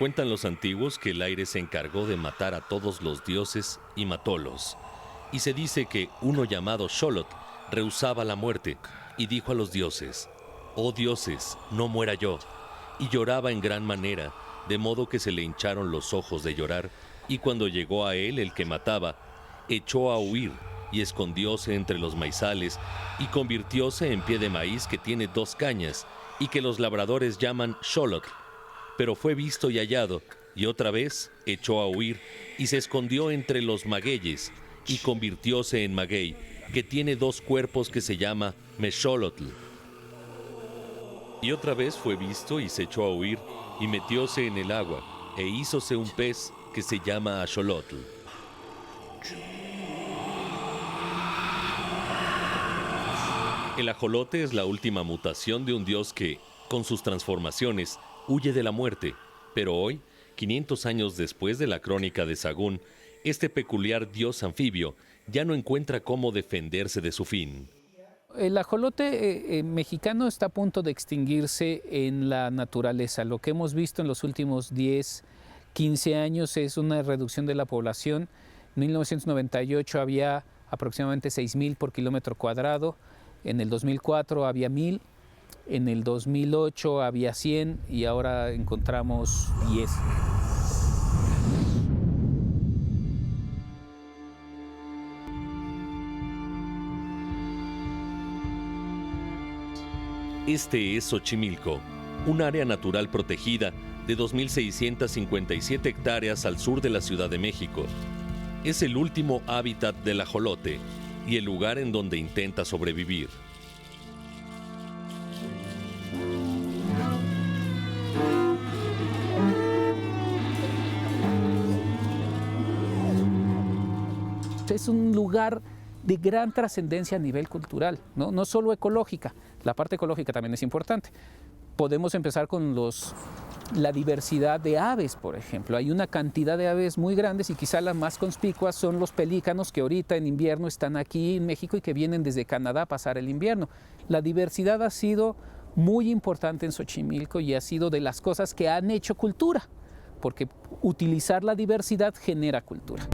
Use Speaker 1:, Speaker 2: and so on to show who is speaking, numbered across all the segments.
Speaker 1: Cuentan los antiguos que el aire se encargó de matar a todos los dioses y matólos. Y se dice que uno llamado Xolotl rehusaba la muerte y dijo a los dioses: «Oh dioses, no muera yo». Y lloraba en gran manera, de modo que se le hincharon los ojos de llorar, y cuando llegó a él el que mataba, echó a huir y escondióse entre los maizales y convirtióse en pie de maíz que tiene 2 cañas y que los labradores llaman Xolotl. Pero fue visto y hallado, y otra vez echó a huir y se escondió entre los magueyes y convirtióse en maguey, que tiene 2 cuerpos que se llama Mexolotl. Y otra vez fue visto y se echó a huir y metióse en el agua e hízose un pez que se llama Axolotl. El ajolote es la última mutación de un dios que, con sus transformaciones, huye de la muerte, pero hoy, 500 años después de la crónica de Sagún, este peculiar dios anfibio ya no encuentra cómo defenderse de su fin.
Speaker 2: El ajolote mexicano está a punto de extinguirse en la naturaleza. Lo que hemos visto en los últimos 10, 15 años es una reducción de la población. En 1998 había aproximadamente 6,000 por kilómetro cuadrado. En el 2004 había 1,000. En el 2008 había 100 y ahora encontramos 10.
Speaker 1: Este es Xochimilco, un área natural protegida de 2.657 hectáreas al sur de la Ciudad de México. Es el último hábitat del ajolote y el lugar en donde intenta sobrevivir.
Speaker 2: Es un lugar de gran trascendencia a nivel cultural, no solo ecológica. La parte ecológica también es importante. Podemos empezar con la diversidad de aves, por ejemplo. Hay una cantidad de aves muy grandes y quizá las más conspicuas son los pelícanos que ahorita en invierno están aquí en México y que vienen desde Canadá a pasar el invierno. La diversidad ha sido muy importante en Xochimilco y ha sido de las cosas que han hecho cultura, porque utilizar la diversidad genera cultura.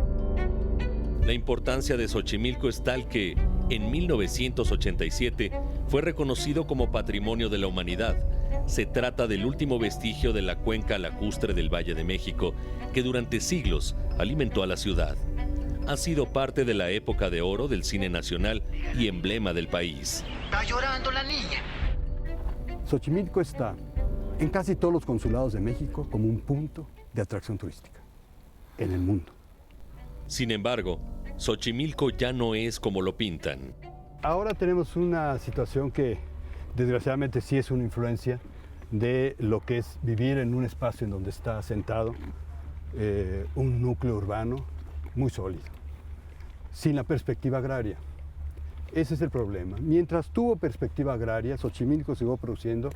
Speaker 1: La importancia de Xochimilco es tal que, en 1987, fue reconocido como Patrimonio de la Humanidad. Se trata del último vestigio de la cuenca lacustre del Valle de México, que durante siglos alimentó a la ciudad. Ha sido parte de la época de oro del cine nacional y emblema del país.
Speaker 3: Está llorando la niña.
Speaker 4: Xochimilco está en casi todos los consulados de México como un punto de atracción turística en el mundo.
Speaker 1: Sin embargo, Xochimilco ya no es como lo pintan.
Speaker 4: Ahora tenemos una situación que desgraciadamente sí es una influencia de lo que es vivir en un espacio en donde está asentado un núcleo urbano muy sólido, sin la perspectiva agraria. Ese es el problema. Mientras tuvo perspectiva agraria, Xochimilco siguió produciendo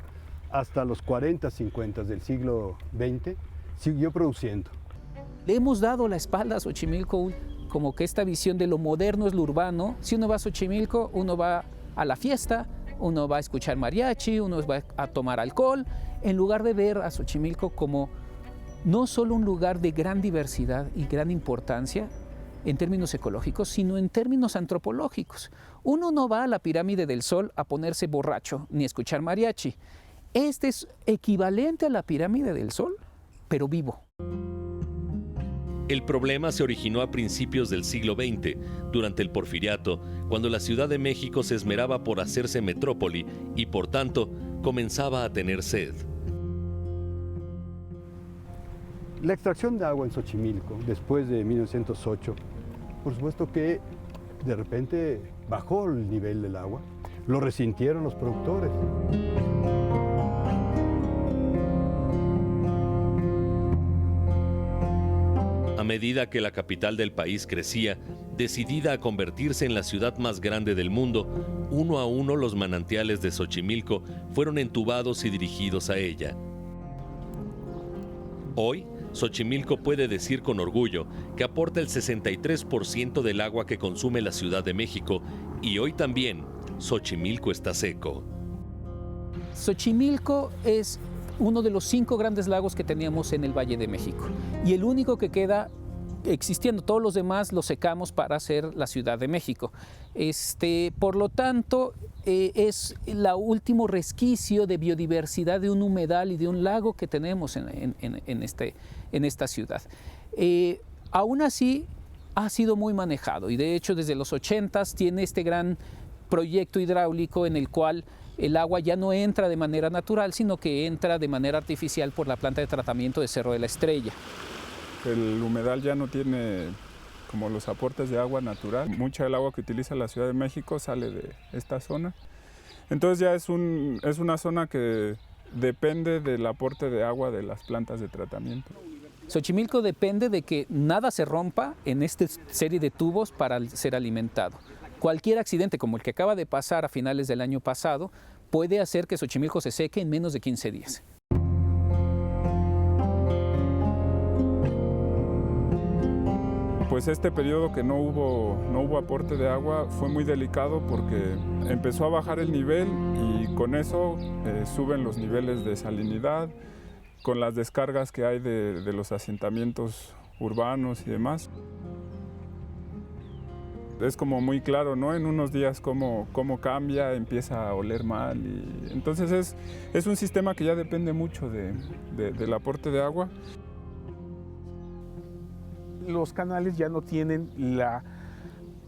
Speaker 4: hasta los 40, 50 del siglo XX, siguió produciendo.
Speaker 2: Le hemos dado la espalda a Xochimilco, como que esta visión de lo moderno es lo urbano. Si uno va a Xochimilco, uno va a la fiesta, uno va a escuchar mariachi, uno va a tomar alcohol, en lugar de ver a Xochimilco como no solo un lugar de gran diversidad y gran importancia en términos ecológicos, sino en términos antropológicos. Uno no va a la Pirámide del Sol a ponerse borracho ni a escuchar mariachi. Este es equivalente a la Pirámide del Sol, pero vivo.
Speaker 1: El problema se originó a principios del siglo XX, durante el Porfiriato, cuando la Ciudad de México se esmeraba por hacerse metrópoli y, por tanto, comenzaba a tener sed.
Speaker 4: La extracción de agua en Xochimilco, después de 1908, por supuesto que de repente bajó el nivel del agua. Lo resintieron los productores.
Speaker 1: A medida que la capital del país crecía, decidida a convertirse en la ciudad más grande del mundo, uno a uno los manantiales de Xochimilco fueron entubados y dirigidos a ella. Hoy, Xochimilco puede decir con orgullo que aporta el 63% del agua que consume la Ciudad de México, y hoy también Xochimilco está seco.
Speaker 2: Xochimilco es uno de los 5 grandes lagos que teníamos en el Valle de México y el único que queda existiendo. Todos los demás los secamos para hacer la Ciudad de México. Por lo tanto, es el último resquicio de biodiversidad de un humedal y de un lago que tenemos en esta ciudad. Aún así, ha sido muy manejado y de hecho desde los 80s tiene este gran proyecto hidráulico en el cual el agua ya no entra de manera natural, sino que entra de manera artificial por la planta de tratamiento de Cerro de la Estrella.
Speaker 3: El humedal ya no tiene como los aportes de agua natural. Mucha del agua que utiliza la Ciudad de México sale de esta zona. Entonces ya es una zona que depende del aporte de agua de las plantas de tratamiento.
Speaker 2: Xochimilco depende de que nada se rompa en esta serie de tubos para ser alimentado. Cualquier accidente como el que acaba de pasar a finales del año pasado puede hacer que Xochimilco se seque en menos de 15 días.
Speaker 3: Pues este periodo que no hubo aporte de agua fue muy delicado porque empezó a bajar el nivel y con eso suben los niveles de salinidad, con las descargas que hay de los asentamientos urbanos y demás. Es como muy claro, ¿no? En unos días cómo cambia, empieza a oler mal. Y entonces es un sistema que ya depende mucho del aporte de agua.
Speaker 5: Los canales ya no tienen la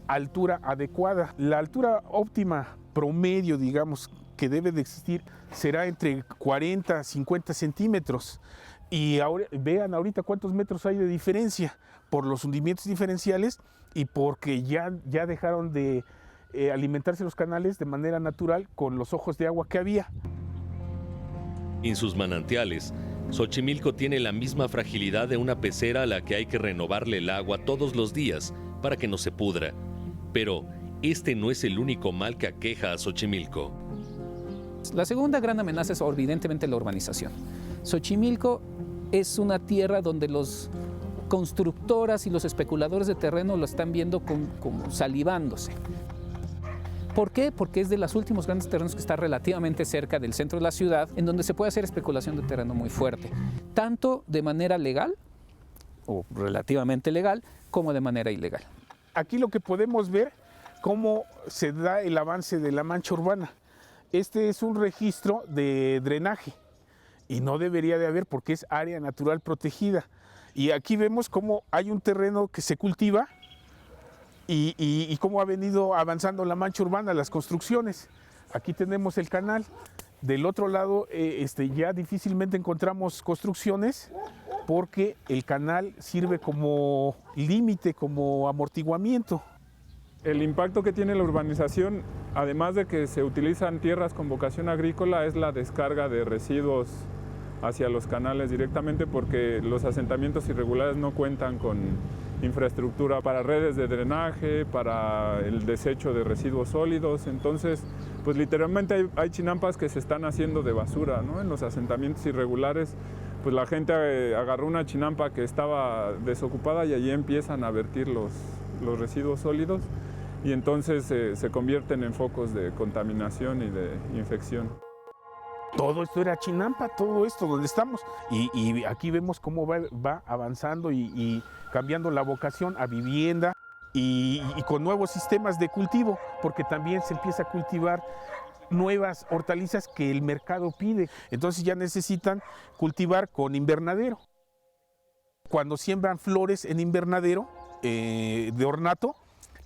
Speaker 5: altura adecuada. La altura óptima promedio, digamos, que debe de existir será entre 40 a 50 centímetros. Y ahora, vean ahorita cuántos metros hay de diferencia por los hundimientos diferenciales y porque ya dejaron de alimentarse los canales de manera natural con los ojos de agua que había.
Speaker 1: En sus manantiales, Xochimilco tiene la misma fragilidad de una pecera a la que hay que renovarle el agua todos los días para que no se pudra. Pero este no es el único mal que aqueja a Xochimilco.
Speaker 2: La segunda gran amenaza es evidentemente la urbanización. Xochimilco es una tierra donde los constructoras y los especuladores de terreno lo están viendo como salivándose. ¿Por qué? Porque es de los últimos grandes terrenos que está relativamente cerca del centro de la ciudad, en donde se puede hacer especulación de terreno muy fuerte, tanto de manera legal, o relativamente legal, como de manera ilegal.
Speaker 5: Aquí lo que podemos ver, cómo se da el avance de la mancha urbana. Este es un registro de drenaje y no debería de haber porque es área natural protegida. Y aquí vemos cómo hay un terreno que se cultiva y cómo ha venido avanzando la mancha urbana, las construcciones. Aquí tenemos el canal. Del otro lado ya difícilmente encontramos construcciones porque el canal sirve como límite, como amortiguamiento.
Speaker 3: El impacto que tiene la urbanización, además de que se utilizan tierras con vocación agrícola, es la descarga de residuos hacia los canales directamente porque los asentamientos irregulares no cuentan con infraestructura para redes de drenaje, para el desecho de residuos sólidos. Entonces, pues literalmente hay chinampas que se están haciendo de basura, ¿no? En los asentamientos irregulares, pues la gente agarró una chinampa que estaba desocupada y allí empiezan a vertir los residuos sólidos y entonces se convierten en focos de contaminación y de infección.
Speaker 5: Todo esto era Chinampa, todo esto donde estamos. Y aquí vemos cómo va avanzando y cambiando la vocación a vivienda y con nuevos sistemas de cultivo, porque también se empieza a cultivar nuevas hortalizas que el mercado pide. Entonces ya necesitan cultivar con invernadero. Cuando siembran flores en invernadero de ornato,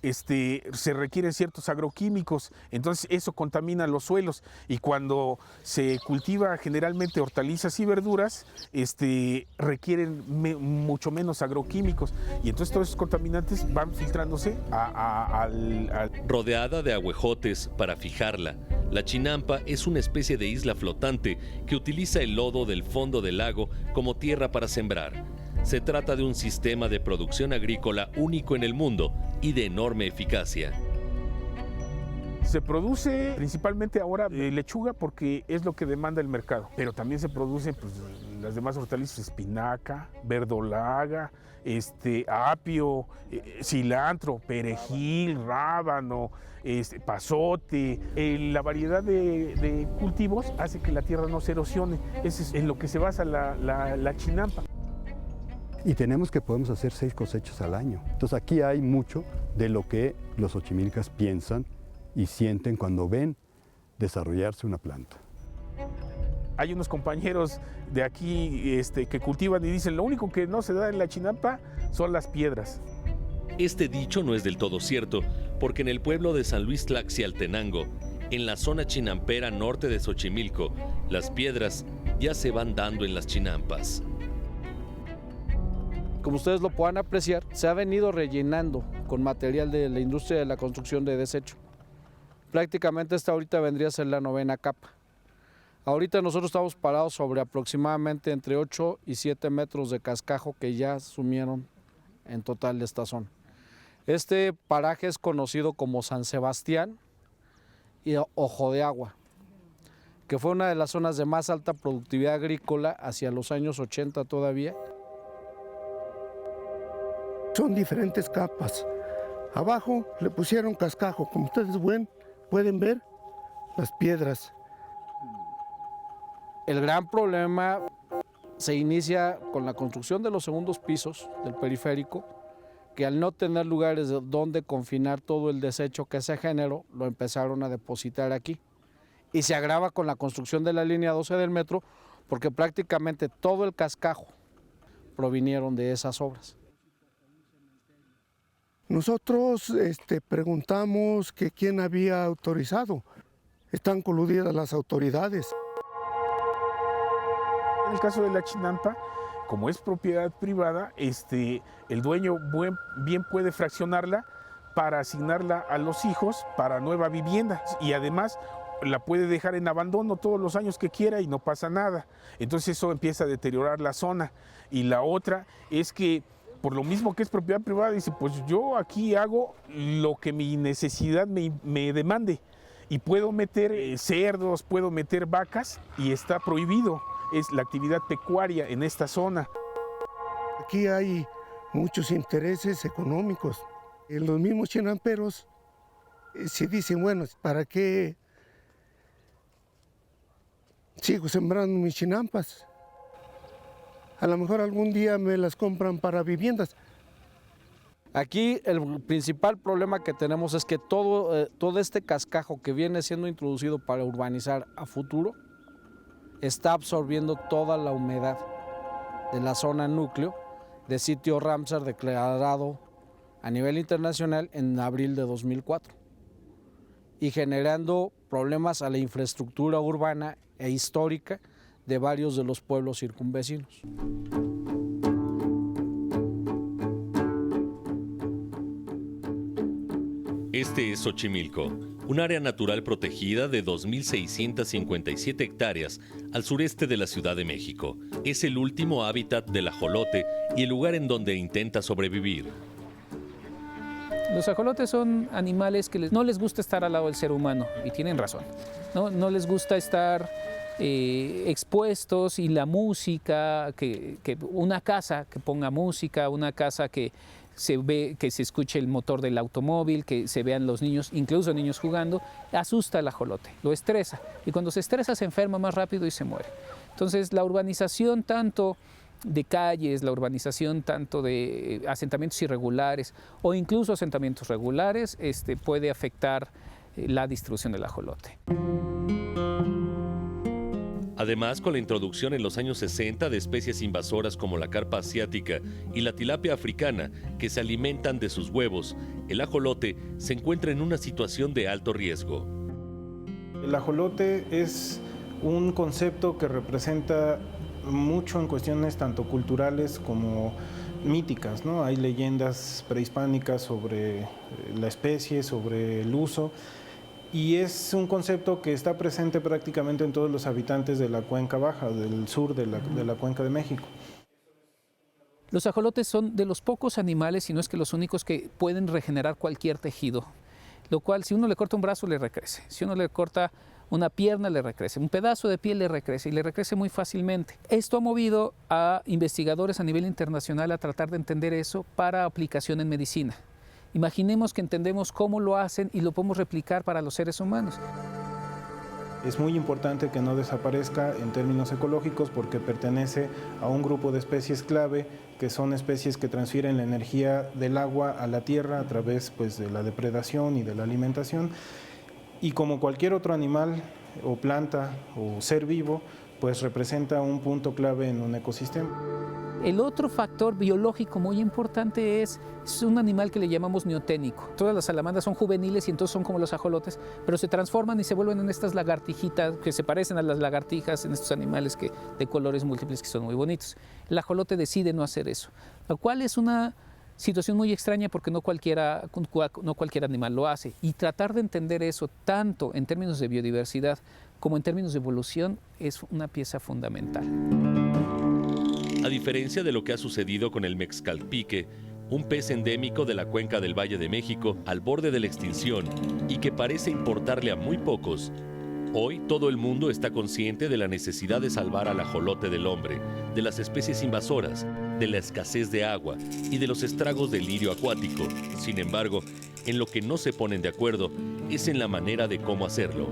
Speaker 5: se requieren ciertos agroquímicos, entonces eso contamina los suelos y cuando se cultiva generalmente hortalizas y verduras, requieren mucho menos agroquímicos y entonces todos esos contaminantes van filtrándose al...
Speaker 1: Rodeada de ahuejotes para fijarla, la chinampa es una especie de isla flotante que utiliza el lodo del fondo del lago como tierra para sembrar. Se trata de un sistema de producción agrícola único en el mundo y de enorme eficacia.
Speaker 5: Se produce principalmente ahora lechuga porque es lo que demanda el mercado, pero también se producen Las demás hortalizas, espinaca, verdolaga, apio, cilantro, perejil, rábano, pasote. La variedad de cultivos hace que la tierra no se erosione. Eso es en lo que se basa la Chinampa.
Speaker 4: Y tenemos que podemos hacer 6 cosechas al año. Entonces aquí hay mucho de lo que los xochimilcas piensan y sienten cuando ven desarrollarse una planta.
Speaker 5: Hay unos compañeros de aquí que cultivan y dicen, lo único que no se da en la Chinampa son las piedras.
Speaker 1: Este dicho no es del todo cierto, porque en el pueblo de San Luis Tlaxialtenango, en la zona chinampera norte de Xochimilco, las piedras ya se van dando en las chinampas.
Speaker 6: Como ustedes lo puedan apreciar, se ha venido rellenando con material de la industria de la construcción de desecho. Prácticamente esta ahorita vendría a ser la 9ª capa. Ahorita nosotros estamos parados sobre aproximadamente entre 8 y 7 metros de cascajo que ya sumieron en total de esta zona. Este paraje es conocido como San Sebastián y Ojo de Agua, que fue una de las zonas de más alta productividad agrícola hacia los años 80 todavía.
Speaker 7: Son diferentes capas. Abajo le pusieron cascajo, como ustedes pueden ver las piedras.
Speaker 6: El gran problema se inicia con la construcción de los segundos pisos del periférico, que al no tener lugares donde confinar todo el desecho que se generó, lo empezaron a depositar aquí. Y se agrava con la construcción de la línea 12 del metro, porque prácticamente todo el cascajo provinieron de esas obras.
Speaker 7: Nosotros preguntamos que quién había autorizado. Están coludidas las autoridades.
Speaker 5: En el caso de la Chinampa, como es propiedad privada, el dueño bien puede fraccionarla para asignarla a los hijos para nueva vivienda y además la puede dejar en abandono todos los años que quiera y no pasa nada. Entonces eso empieza a deteriorar la zona. Y la otra es que por lo mismo que es propiedad privada, dice, pues yo aquí hago lo que mi necesidad me demande y puedo meter cerdos, puedo meter vacas y está prohibido. Es la actividad pecuaria en esta zona.
Speaker 7: Aquí hay muchos intereses económicos. Los mismos chinamperos se dicen, bueno, ¿para qué sigo sembrando mis chinampas? A lo mejor algún día me las compran para viviendas.
Speaker 6: Aquí el principal problema que tenemos es que todo este cascajo que viene siendo introducido para urbanizar a futuro está absorbiendo toda la humedad de la zona núcleo de sitio Ramsar declarado a nivel internacional en abril de 2004 y generando problemas a la infraestructura urbana e histórica de varios de los pueblos circunvecinos.
Speaker 1: Este es Xochimilco, un área natural protegida de 2.657 hectáreas al sureste de la Ciudad de México. Es el último hábitat del ajolote y el lugar en donde intenta sobrevivir.
Speaker 2: Los ajolotes son animales que no les gusta estar al lado del ser humano, y tienen razón. No les gusta estar expuestos, y la música, que una casa que ponga música, una casa que se escuche el motor del automóvil, que se vean los niños, incluso niños jugando, asusta al ajolote, lo estresa. Y cuando se estresa se enferma más rápido y se muere. Entonces la urbanización tanto de calles, la urbanización tanto de asentamientos irregulares o incluso asentamientos regulares puede afectar la distribución del ajolote.
Speaker 1: Además, con la introducción en los años 60 de especies invasoras como la carpa asiática y la tilapia africana, que se alimentan de sus huevos, el ajolote se encuentra en una situación de alto riesgo.
Speaker 8: El ajolote es un concepto que representa mucho en cuestiones tanto culturales como míticas, ¿no? Hay leyendas prehispánicas sobre la especie, sobre el uso. Y es un concepto que está presente prácticamente en todos los habitantes de la cuenca baja, del sur de la cuenca de México.
Speaker 2: Los ajolotes son de los pocos animales, si no es que los únicos, que pueden regenerar cualquier tejido. Lo cual, si uno le corta un brazo, le recrece. Si uno le corta una pierna le recrece, un pedazo de piel le recrece y le recrece muy fácilmente. Esto ha movido a investigadores a nivel internacional a tratar de entender eso para aplicación en medicina. Imaginemos que entendemos cómo lo hacen y lo podemos replicar para los seres humanos.
Speaker 8: Es muy importante que no desaparezca en términos ecológicos porque pertenece a un grupo de especies clave que son especies que transfieren la energía del agua a la tierra a través pues, de la depredación y de la alimentación. Y como cualquier otro animal o planta o ser vivo, pues representa un punto clave en un ecosistema.
Speaker 2: El otro factor biológico muy importante es un animal que le llamamos neoténico. Todas las salamandras son juveniles y entonces son como los ajolotes, pero se transforman y se vuelven en estas lagartijitas que se parecen a las lagartijas, en estos animales de colores múltiples que son muy bonitos. El ajolote decide no hacer eso, lo cual es una situación muy extraña porque no cualquier animal lo hace. Y tratar de entender eso tanto en términos de biodiversidad como en términos de evolución es una pieza fundamental.
Speaker 1: A diferencia de lo que ha sucedido con el mezcalpique, un pez endémico de la cuenca del Valle de México al borde de la extinción y que parece importarle a muy pocos, hoy todo el mundo está consciente de la necesidad de salvar al ajolote del hombre, de las especies invasoras, de la escasez de agua y de los estragos del lirio acuático. Sin embargo, en lo que no se ponen de acuerdo es en la manera de cómo hacerlo.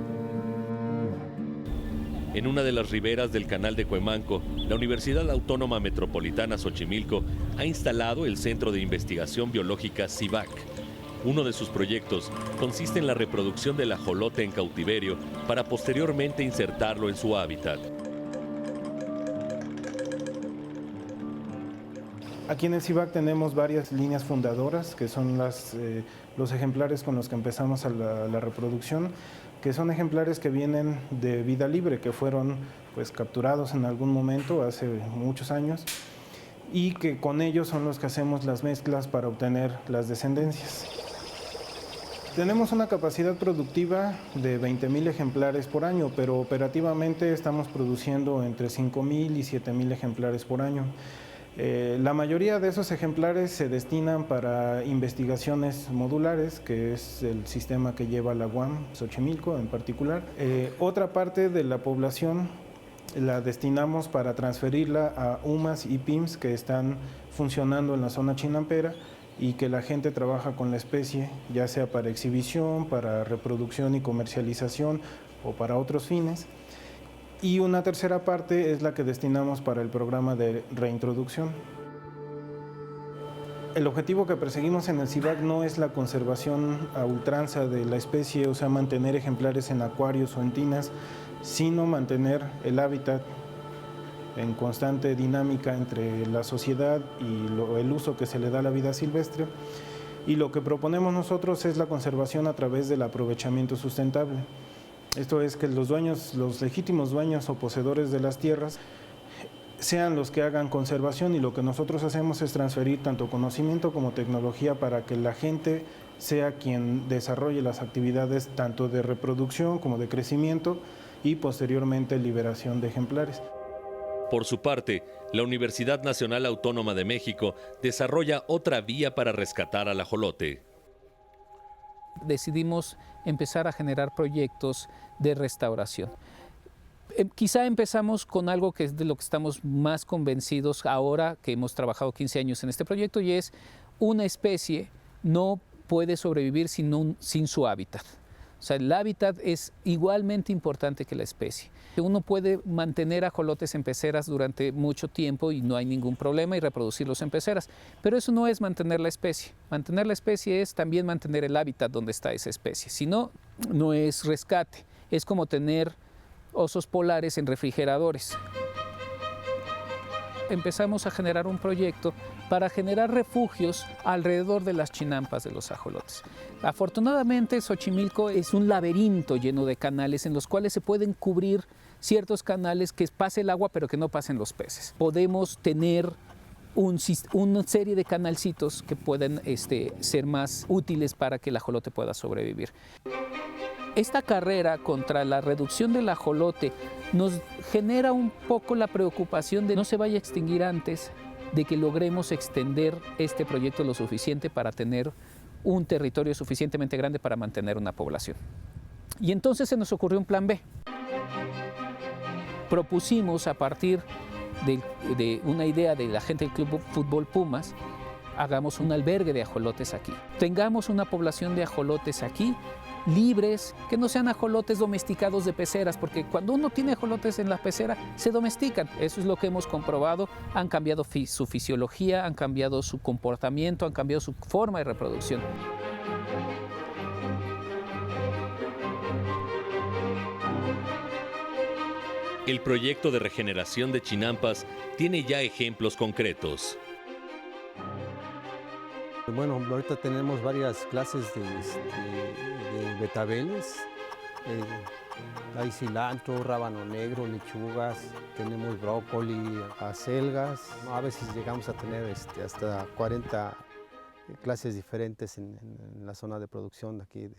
Speaker 1: En una de las riberas del canal de Cuemanco, la Universidad Autónoma Metropolitana Xochimilco ha instalado el Centro de Investigación Biológica CIVAC. Uno de sus proyectos consiste en la reproducción del ajolote en cautiverio para posteriormente insertarlo en su hábitat.
Speaker 8: Aquí en el CIVAC tenemos varias líneas fundadoras, que son los ejemplares con los que empezamos la reproducción, que son ejemplares que vienen de vida libre, que fueron pues, capturados en algún momento hace muchos años y que con ellos son los que hacemos las mezclas para obtener las descendencias. Tenemos una capacidad productiva de 20,000 ejemplares por año, pero operativamente estamos produciendo entre 5,000 y 7,000 ejemplares por año. La mayoría de esos ejemplares se destinan para investigaciones modulares, que es el sistema que lleva la UAM Xochimilco en particular. Otra parte de la población la destinamos para transferirla a UMAS y PIMS que están funcionando en la zona chinampera y que la gente trabaja con la especie, ya sea para exhibición, para reproducción y comercialización o para otros fines. Y una tercera parte es la que destinamos para el programa de reintroducción. El objetivo que perseguimos en el CIVAC no es la conservación a ultranza de la especie, o sea, mantener ejemplares en acuarios o en tinas, sino mantener el hábitat en constante dinámica entre la sociedad y el uso que se le da a la vida silvestre. Y lo que proponemos nosotros es la conservación a través del aprovechamiento sustentable. Esto es que los legítimos dueños o poseedores de las tierras sean los que hagan conservación y lo que nosotros hacemos es transferir tanto conocimiento como tecnología para que la gente sea quien desarrolle las actividades tanto de reproducción como de crecimiento y posteriormente liberación de ejemplares.
Speaker 1: Por su parte, la Universidad Nacional Autónoma de México desarrolla otra vía para rescatar al ajolote.
Speaker 2: Decidimos empezar a generar proyectos de restauración. Quizá empezamos con algo que es de lo que estamos más convencidos ahora que hemos trabajado 15 años en este proyecto y es una especie no puede sobrevivir sin su hábitat. O sea, el hábitat es igualmente importante que la especie. Uno puede mantener ajolotes en peceras durante mucho tiempo y no hay ningún problema y reproducirlos en peceras, pero eso no es mantener la especie. Mantener la especie es también mantener el hábitat donde está esa especie. Si no, no es rescate. Es como tener osos polares en refrigeradores. Empezamos a generar un proyecto para generar refugios alrededor de las chinampas de los ajolotes. Afortunadamente, Xochimilco es un laberinto lleno de canales en los cuales se pueden cubrir ciertos canales que pase el agua pero que no pasen los peces. Podemos tener una serie de canalcitos que pueden ser más útiles para que el ajolote pueda sobrevivir. Esta carrera contra la reducción del ajolote nos genera un poco la preocupación de no se vaya a extinguir antes de que logremos extender este proyecto lo suficiente para tener un territorio suficientemente grande para mantener una población. Y entonces se nos ocurrió un plan B. Propusimos a partir de una idea de la gente del Club Fútbol Pumas, hagamos un albergue de ajolotes aquí. Tengamos una población de ajolotes aquí, libres, que no sean ajolotes domesticados de peceras, porque cuando uno tiene ajolotes en la pecera, se domestican. Eso es lo que hemos comprobado. Han cambiado su fisiología, han cambiado su comportamiento, han cambiado su forma de reproducción.
Speaker 1: El proyecto de regeneración de Chinampas tiene ya ejemplos concretos.
Speaker 9: Bueno, ahorita tenemos varias clases de betabeles. Hay cilantro, rábano negro, lechugas, tenemos brócoli, acelgas. A veces llegamos a tener hasta 40 clases diferentes en la zona de producción de aquí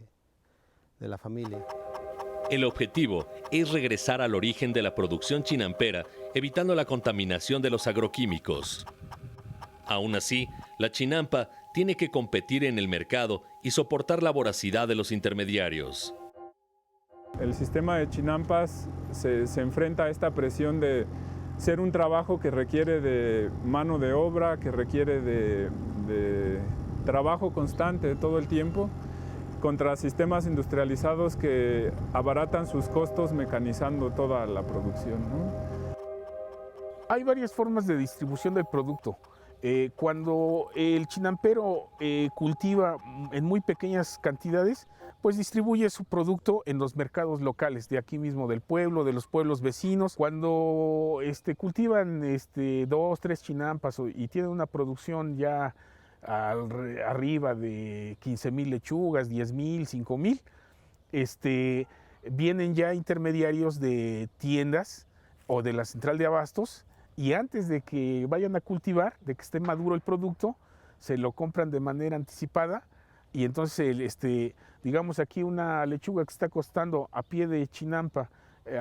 Speaker 9: de la familia.
Speaker 1: El objetivo es regresar al origen de la producción chinampera, evitando la contaminación de los agroquímicos. Aún así, la chinampa tiene que competir en el mercado y soportar la voracidad de los intermediarios.
Speaker 3: El sistema de chinampas se enfrenta a esta presión de ser un trabajo que requiere de mano de obra, que requiere de trabajo constante todo el tiempo, contra sistemas industrializados que abaratan sus costos mecanizando toda la producción, ¿no?
Speaker 5: Hay varias formas de distribución del producto. Cuando el chinampero cultiva en muy pequeñas cantidades, pues distribuye su producto en los mercados locales, de aquí mismo del pueblo, de los pueblos vecinos. Cuando cultivan 2, 3 chinampas y tienen una producción ya arriba de 15,000 lechugas, 10,000, 5,000, vienen ya intermediarios de tiendas o de la central de abastos, y antes de que vayan a cultivar, de que esté maduro el producto, se lo compran de manera anticipada, y entonces digamos aquí una lechuga que está costando a pie de chinampa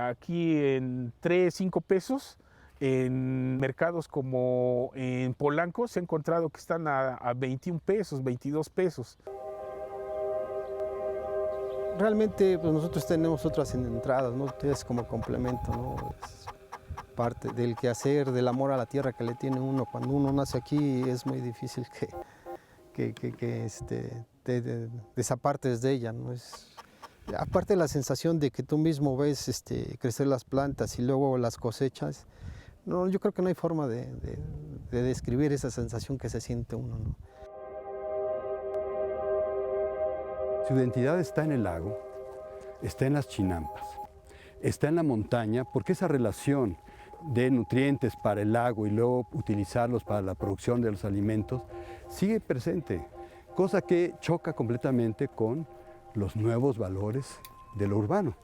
Speaker 5: aquí en 3, 5 pesos, en mercados como en Polanco se ha encontrado que están a 21 pesos, 22 pesos.
Speaker 9: Realmente pues nosotros tenemos otras entradas, ¿no? Es como complemento, ¿no? Es parte del quehacer, del amor a la tierra que le tiene uno. Cuando uno nace aquí es muy difícil que te desapartes de ella, ¿no? Aparte de la sensación de que tú mismo ves crecer las plantas y luego las cosechas, no, yo creo que no hay forma de describir esa sensación que se siente uno, ¿no?
Speaker 4: Su identidad está en el lago, está en las chinampas, está en la montaña, porque esa relación de nutrientes para el lago y luego utilizarlos para la producción de los alimentos sigue presente, cosa que choca completamente con los nuevos valores de lo urbano.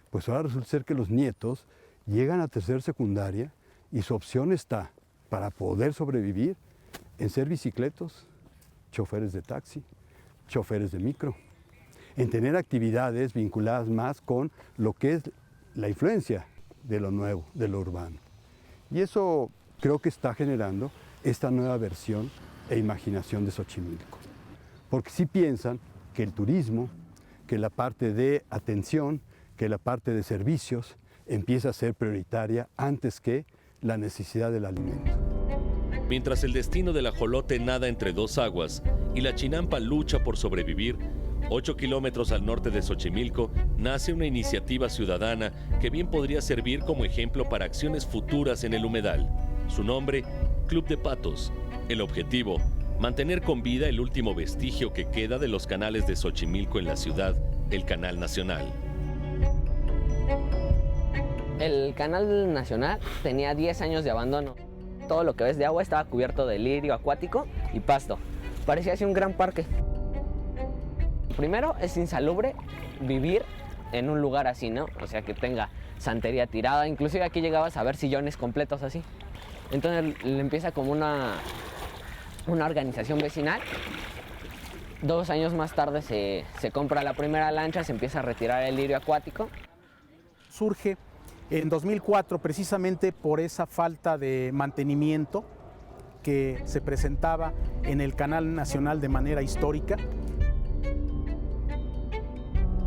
Speaker 4: Pues ahora resulta ser que los nietos llegan a tercer secundaria y su opción está, para poder sobrevivir, en ser bicicletos, choferes de taxi, choferes de micro, en tener actividades vinculadas más con lo que es la influencia de lo nuevo, de lo urbano. Y eso creo que está generando esta nueva versión e imaginación de Xochimilco. Porque sí piensan que el turismo, que la parte de atención, que la parte de servicios empieza a ser prioritaria antes que la necesidad del alimento.
Speaker 1: Mientras el destino del ajolote nada entre dos aguas y la chinampa lucha por sobrevivir, 8 kilómetros al norte de Xochimilco nace una iniciativa ciudadana que bien podría servir como ejemplo para acciones futuras en el humedal. Su nombre, Club de Patos. El objetivo, mantener con vida el último vestigio que queda de los canales de Xochimilco en la ciudad, el Canal Nacional.
Speaker 10: El Canal Nacional tenía 10 años de abandono. Todo lo que ves de agua estaba cubierto de lirio acuático y pasto. Parecía así un gran parque. Primero, es insalubre vivir en un lugar así, ¿no? O sea, que tenga santería tirada. Inclusive aquí llegabas a ver sillones completos así. Entonces le empieza como una organización vecinal. 2 años más tarde se compra la primera lancha, se empieza a retirar el lirio acuático.
Speaker 11: Surge en 2004 precisamente por esa falta de mantenimiento que se presentaba en el Canal Nacional de manera histórica.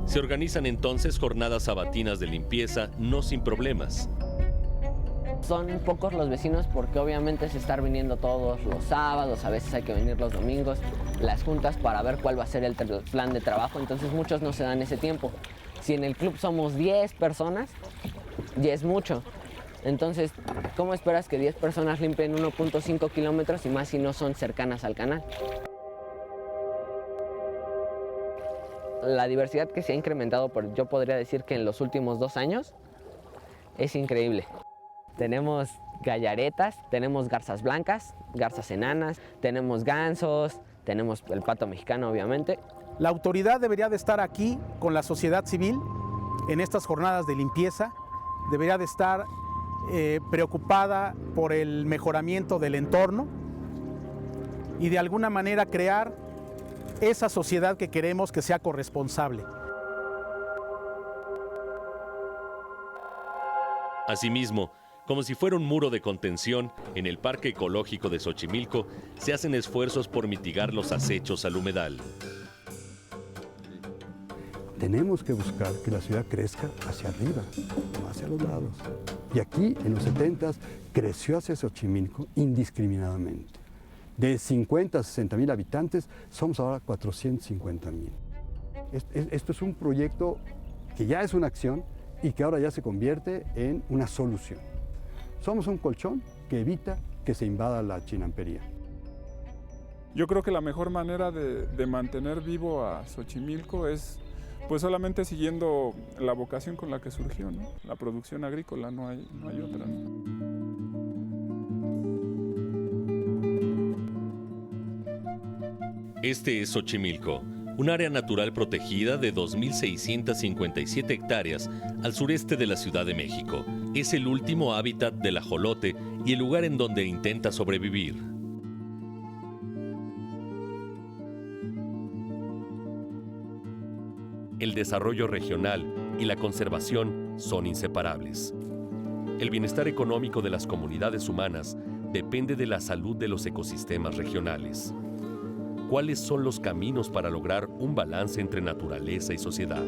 Speaker 1: Se organizan entonces jornadas sabatinas de limpieza, no sin problemas.
Speaker 10: Son pocos los vecinos porque obviamente es estar viniendo todos los sábados, a veces hay que venir los domingos, las juntas para ver cuál va a ser el plan de trabajo, entonces muchos no se dan ese tiempo. Si en el club somos 10 personas, ya es mucho. Entonces, ¿cómo esperas que 10 personas limpien 1.5 kilómetros y más si no son cercanas al canal? La diversidad que se ha incrementado, yo podría decir que en los últimos 2 años, es increíble. Tenemos gallaretas, tenemos garzas blancas, garzas enanas, tenemos gansos, tenemos el pato mexicano, obviamente.
Speaker 11: La autoridad debería de estar aquí con la sociedad civil en estas jornadas de limpieza, debería de estar preocupada por el mejoramiento del entorno y de alguna manera crear esa sociedad que queremos que sea corresponsable.
Speaker 1: Asimismo, como si fuera un muro de contención, en el Parque Ecológico de Xochimilco se hacen esfuerzos por mitigar los acechos al humedal.
Speaker 4: Tenemos que buscar que la ciudad crezca hacia arriba, no hacia los lados. Y aquí, en los 70s, creció hacia Xochimilco indiscriminadamente. De 50 a 60 mil habitantes, somos ahora 450 mil. Esto es un proyecto que ya es una acción y que ahora ya se convierte en una solución. Somos un colchón que evita que se invada la chinampería.
Speaker 3: Yo creo que la mejor manera de mantener vivo a Xochimilco es pues solamente siguiendo la vocación con la que surgió, ¿no? La producción agrícola, no hay otra, ¿no?
Speaker 1: Este es Xochimilco, un área natural protegida de 2.657 hectáreas al sureste de la Ciudad de México. Es el último hábitat del ajolote y el lugar en donde intenta sobrevivir. El desarrollo regional y la conservación son inseparables. El bienestar económico de las comunidades humanas depende de la salud de los ecosistemas regionales. ¿Cuáles son los caminos para lograr un balance entre naturaleza y sociedad?